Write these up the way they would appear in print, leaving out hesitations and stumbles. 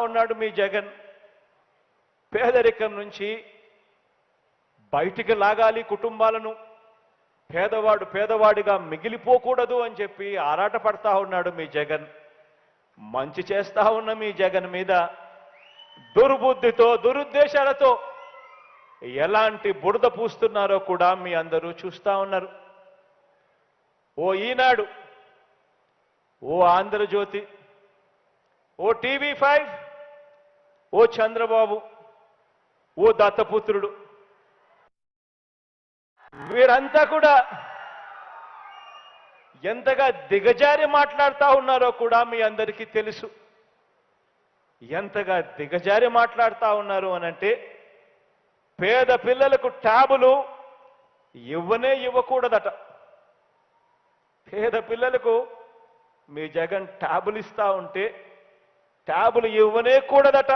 ఉన్నాడు మీ జగన్. పేదరికం నుంచి బయటికి లాగాలి కుటుంబాలను, పేదవాడు పేదవాడిగా మిగిలిపోకూడదు అని చెప్పి ఆరాటపడతా ఉన్నాడు మీ జగన్. మంచి చేస్తా ఉన్న మీ జగన్ మీద దుర్బుద్ధితో దురుద్దేశాలతో ఎలాంటి బురద పూస్తున్నారో కూడా మీ అందరూ చూస్తా ఉన్నారు. ఓ ఈనాడు, ఓ ఆంధ్రజ్యోతి, ఓ టీవీ5, ఓ చంద్రబాబు, ఓ దత్తపుత్రుడు, వీరంతా కూడా ఎంతగా దిగజారి మాట్లాడుతూ ఉన్నారో కూడా మీ అందరికీ తెలుసు. ఎంతగా దిగజారి మాట్లాడుతూ ఉన్నారు అనంటే, పేద పిల్లలకు ట్యాబులు ఇవ్వకూడదట. పేద పిల్లలకు మీ జగన్ ట్యాబులు ఇస్తా ఉంటే ట్యాబులు ఇవ్వనేకూడదట.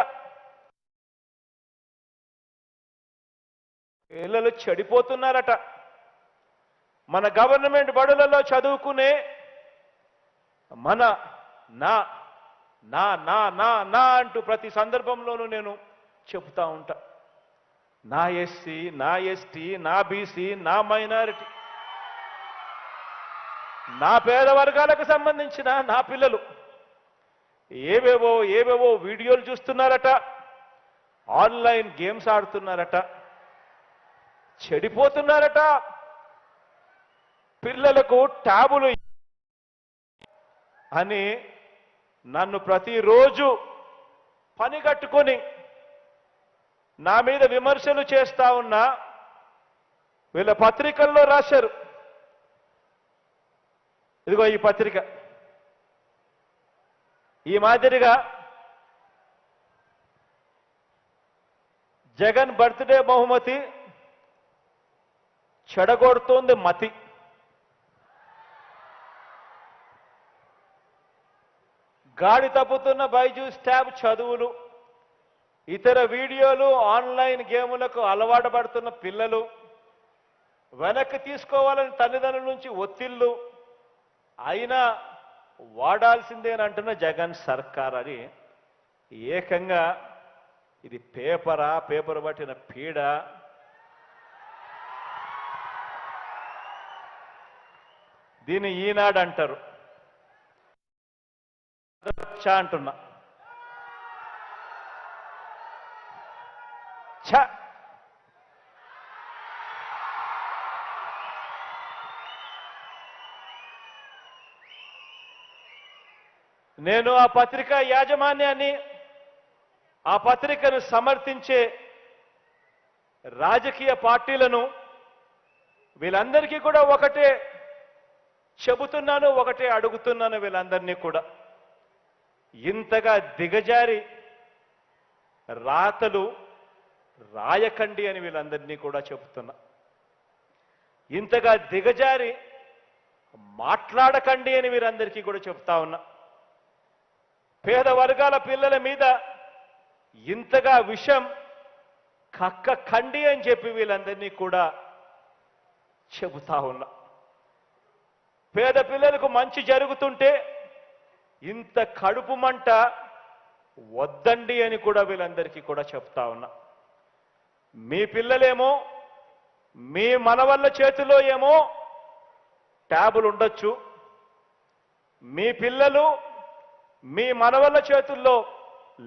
పిల్లలు చెడిపోతున్నారట. మన గవర్నమెంట్ బడులలో చదువుకునే మన నా నా నా నా నా అంటూ ప్రతి సందర్భంలోనూ నేను చెప్తా ఉంటా. నా ఎస్సీ, నా ఎస్టీ, నా బీసీ, నా మైనారిటీ, నా పేద వర్గాలకు సంబంధించిన నా పిల్లలు ఏవేవో వీడియోలు చూస్తున్నారట, ఆన్లైన్ గేమ్స్ ఆడుతున్నారట, చెడిపోతున్నారట. పిల్లలకు ట్యాబులు అని నన్ను ప్రతిరోజు పని కట్టుకొని నా మీద విమర్శలు చేస్తా ఉన్నా వీళ్ళ పత్రికల్లో రాశారు. ఇదిగో ఈ పత్రిక. ఈ మాదిరిగా జగన్ బర్త్డే బహుమతి చెడగొడుతోంది మతి. గాడి తప్పుతున్న బైజూస్ ట్యాబ్ చదువులు, ఇతర వీడియోలు, ఆన్లైన్ గేములకు అలవాటు పడుతున్న పిల్లలు, వెనక్కి తీసుకోవాలని తల్లిదండ్రుల నుంచి ఒత్తిళ్లు, అయినా వాడాల్సిందేనంటున్న జగన్ సర్కార్ అని ఏకంగా ఇది పేపర్ పట్టిన పీడ. దీన్ని ఈనాడు అంటారు. అంటున్నా ఛ. నేను ఆ పత్రిక యాజమాన్యాన్ని, ఆ పత్రికను సమర్థించే రాజకీయ పార్టీలను, వీళ్ళందరికీ కూడా ఒకటే చెబుతున్నాను, ఒకటే అడుగుతున్నాను. వీళ్ళందరినీ కూడా ఇంతగా దిగజారి రాతలు రాయకండి అని వీళ్ళందరినీ కూడా చెబుతున్నా. ఇంతగా దిగజారి మాట్లాడకండి అని వీరందరికీ కూడా చెప్తా ఉన్నా. పేద వర్గాల పిల్లల మీద ఇంతగా విషం కక్కకండి అని చెప్పి వీళ్ళందరినీ కూడా చెబుతా ఉన్నా. పేద పిల్లలకు మంచి జరుగుతుంటే ఇంత కడుపు మంట వద్దండి అని కూడా వీళ్ళందరికీ కూడా చెప్తా ఉన్నా. మీ పిల్లలేమో, మీ మనవళ్ళ చేతిలో ఏమో ట్యాబులు ఉండొచ్చు, మీ పిల్లలు మీ మనవళ్ళ చేతుల్లో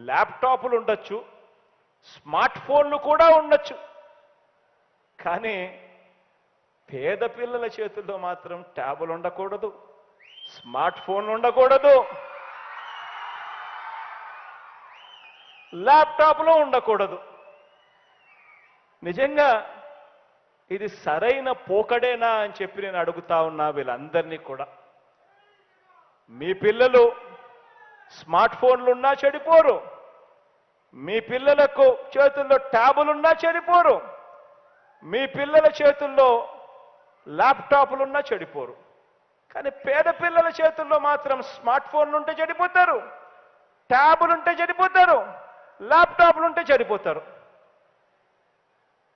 ల్యాప్టాప్లు ఉండొచ్చు, స్మార్ట్ ఫోన్లు కూడా ఉండొచ్చు. కానీ పేద పిల్లల చేతుల్లో మాత్రం ట్యాబులు ఉండకూడదు, స్మార్ట్ ఫోన్లు ఉండకూడదు, ల్యాప్టాప్లు ఉండకూడదు. నిజంగా ఇది సరైన పోకడేనా అని చెప్పి నేను అడుగుతా ఉన్నా వీళ్ళందరినీ కూడా. మీ పిల్లలు స్మార్ట్ ఫోన్లున్నా చెడిపోరు, మీ పిల్లలకు చేతుల్లో ట్యాబులున్నా చెడిపోరు, మీ పిల్లల చేతుల్లో ల్యాప్టాప్లున్నా చెడిపోరు. కానీ పేద పిల్లల చేతుల్లో మాత్రం స్మార్ట్ ఫోన్లు ఉంటే చెడిపోతారు, ట్యాబులుంటే చెడిపోతారు, ల్యాప్టాప్లుంటే చెడిపోతారు.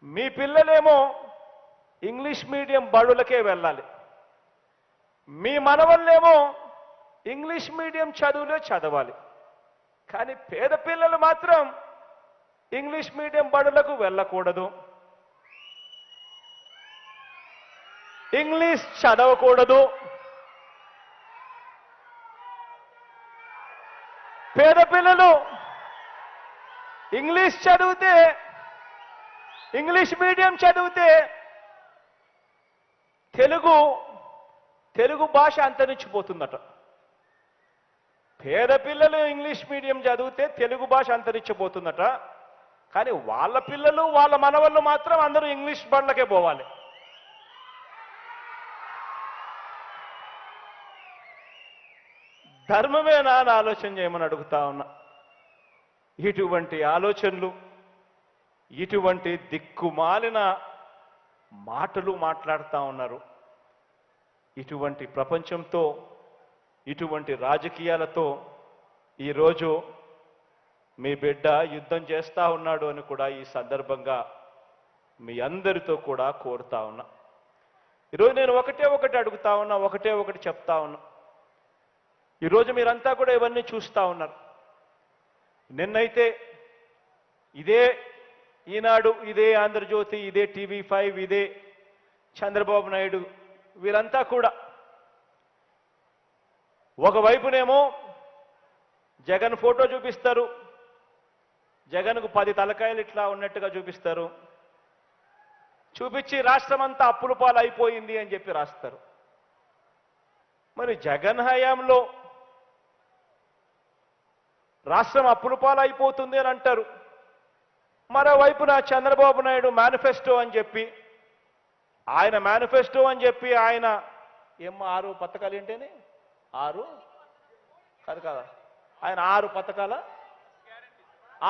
మీ పిల్లలేమో ఇంగ్లీష్ మీడియం బడులకే వెళ్ళాలి, మీ మనవళ్ళేమో ఇంగ్లీష్ మీడియం చదువులే చదవాలి. కానీ పేద పిల్లలు మాత్రం ఇంగ్లీష్ మీడియం బడులకు వెళ్ళకూడదు, ఇంగ్లీష్ చదవకూడదు, పేద పిల్లలు ఇంగ్లీష్ చదివితే, ఇంగ్లీష్ మీడియం చదివితే తెలుగు భాష అంతరించిపోతుందట. పేద పిల్లలు ఇంగ్లీష్ మీడియం చదివితే తెలుగు భాష అంతరించిపోతుందట. కానీ వాళ్ళ పిల్లలు వాళ్ళ మనవళ్ళు మాత్రం అందరూ ఇంగ్లీష్ బళ్ళకే పోవాలి. ధర్మమేనా అని ఆలోచన చేయమని అడుగుతా ఉన్నా. ఇటువంటి ఆలోచనలు, ఇటువంటి దిక్కుమాలిన మాటలు మాట్లాడుతూ ఉన్నారు. ఇటువంటి ప్రపంచంతో, ఇటువంటి రాజకీయాలతో ఈరోజు మీ బిడ్డ యుద్ధం చేస్తూ ఉన్నాడు అని కూడా ఈ సందర్భంగా మీ అందరితో కూడా కోరుతా ఉన్నా. ఈరోజు నేను ఒకటి అడుగుతా ఉన్నా, ఒకటి చెప్తా ఉన్నా. ఈరోజు మీరంతా కూడా ఇవన్నీ చూస్తూ ఉన్నారు. నిన్నైతే ఇదే ఈనాడు, ఇదే ఆంధ్రజ్యోతి, ఇదే TV5, ఇదే చంద్రబాబు నాయుడు, వీరంతా కూడా ఒకవైపునేమో జగన్ ఫోటో చూపిస్తారు, జగన్కు 10 తలకాయలు ఇట్లా ఉన్నట్టుగా చూపిస్తారు, చూపించి రాష్ట్రం అంతా అప్పుల పాలు అయిపోయింది అని చెప్పి రాస్తారు. మరి జగన్ హయాంలో రాష్ట్రం అప్పుల పాలు అయిపోతుంది అని అంటారు. మరోవైపున చంద్రబాబు నాయుడు మేనిఫెస్టో అని చెప్పి, ఆయన మేనిఫెస్టో అని చెప్పి ఆయన 6 పథకాలు ఏంటని 6 కాదు ఆయన 6 పథకాల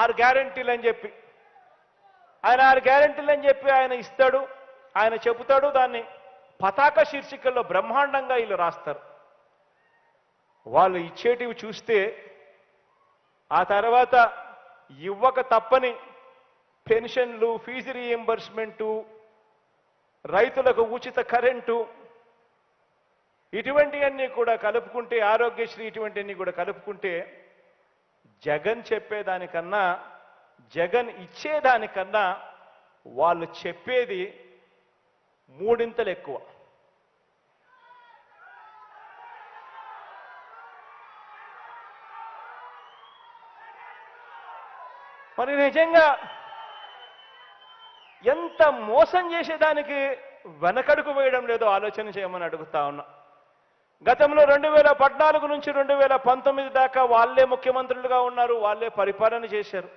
6 గ్యారెంటీలు అని చెప్పి, ఆయన 6 గ్యారెంటీలు అని చెప్పి ఆయన ఇస్తాడు, ఆయన చెబుతాడు. దాన్ని పతాక శీర్షికల్లో బ్రహ్మాండంగా వీళ్ళు రాస్తారు. వాళ్ళు ఇచ్చేటివి చూస్తే ఆ తర్వాత ఇవ్వక తప్పని పెన్షన్లు, ఫీజు రీఎంబర్స్మెంటు, రైతులకు ఉచిత కరెంటు, ఇటువంటివన్నీ కూడా కలుపుకుంటే, ఆరోగ్యశ్రీ, ఇటువంటివన్నీ కూడా కలుపుకుంటే జగన్ చెప్పేదానికన్నా, జగన్ ఇచ్చేదానికన్నా వాళ్ళు చెప్పేది 3 ఎక్కువ. మరి నిజంగా ఎంత మోసం చేసేదానికి వెనకడుగు వేయడం లేదో ఆలోచన చేయమని అడుగుతా ఉన్నా. గతంలో 2014 నుంచి 2019 దాకా వాళ్ళే ముఖ్యమంత్రులుగా ఉన్నారు, వాళ్ళే పరిపాలన చేశారు.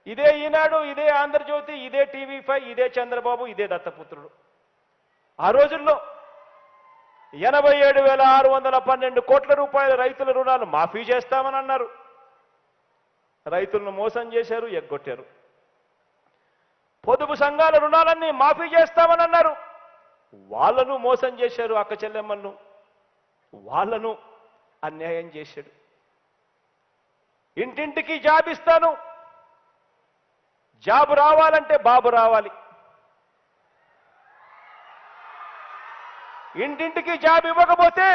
ఇదే ఈనాడు, ఇదే ఆంధ్రజ్యోతి, ఇదే TV5, ఇదే చంద్రబాబు, ఇదే దత్తపుత్రుడు. ఆ రోజుల్లో 87,612 కోట్ల రూపాయల రైతుల రుణాలు మాఫీ చేస్తామని అన్నారు. రైతులను మోసం చేశారు, ఎగ్గొట్టారు. పొదుపు సంఘాల రుణాలన్నీ మాఫీ చేస్తామని అన్నారు, వాళ్ళను మోసం చేశారు. అక్క చెల్లెమ్మలను, వాళ్ళను అన్యాయం చేశాడు. ఇంటింటికి జాబ్ ఇస్తాను, జాబ్ రావాలంటే బాబు రావాలి. ఇంటింటికి జాబ్ ఇవ్వకపోతే